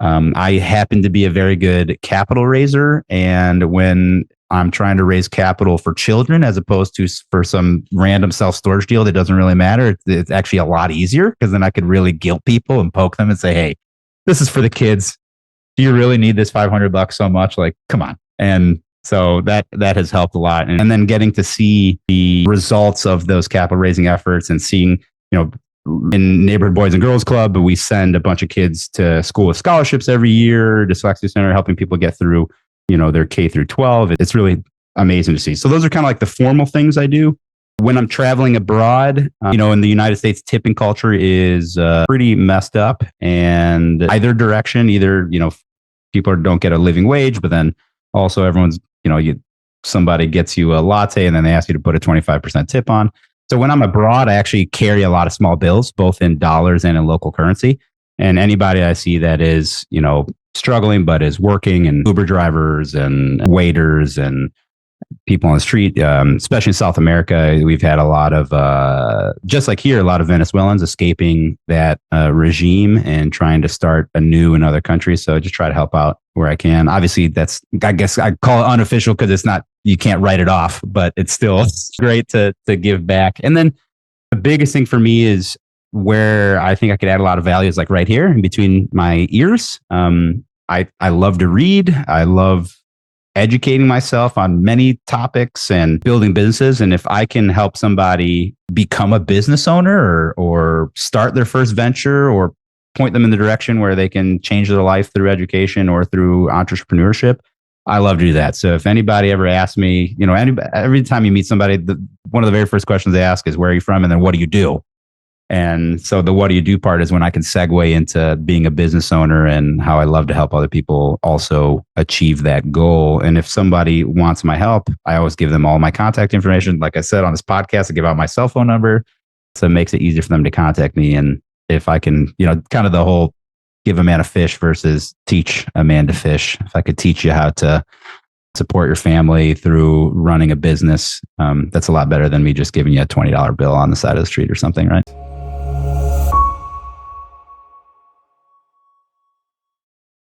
I happen to be a very good capital raiser. And when I'm trying to raise capital for children as opposed to for some random self-storage deal that doesn't really matter, it's actually a lot easier because then I could really guilt people and poke them and say, hey, this is for the kids. Do you really need this $500 so much? Like, come on. And so that has helped a lot. And then getting to see the results of those capital raising efforts and seeing, in Neighborhood Boys and Girls Club, we send a bunch of kids to school with scholarships every year, Dyslexia Center, helping people get through, their K through 12. It's really amazing to see. So those are kind of like the formal things I do. When I'm traveling abroad, in the United States, tipping culture is pretty messed up. And either direction, people don't get a living wage, but then also everyone's, somebody gets you a latte and then they ask you to put a 25% tip on. So when I'm abroad, I actually carry a lot of small bills, both in dollars and in local currency. And anybody I see that is, struggling, but is working, and Uber drivers and waiters and people on the street, especially in South America, we've had a lot of, just like here, a lot of Venezuelans escaping that regime and trying to start anew in other countries. So I just try to help out where I can. Obviously, I guess I call it unofficial because it's not, you can't write it off, but it's still great to give back. And then the biggest thing for me is where I think I could add a lot of value is like right here in between my ears. I love to read. I love educating myself on many topics and building businesses. And if I can help somebody become a business owner or start their first venture or point them in the direction where they can change their life through education or through entrepreneurship, I love to do that. So if anybody ever asks me, every time you meet somebody, one of the very first questions they ask is, where are you from? And then what do you do? And so the what do you do part is when I can segue into being a business owner and how I love to help other people also achieve that goal. And if somebody wants my help, I always give them all my contact information. Like I said on this podcast, I give out my cell phone number. So it makes it easier for them to contact me. And if I can, kind of the whole give a man a fish versus teach a man to fish. If I could teach you how to support your family through running a business, that's a lot better than me just giving you a $20 bill on the side of the street or something, right?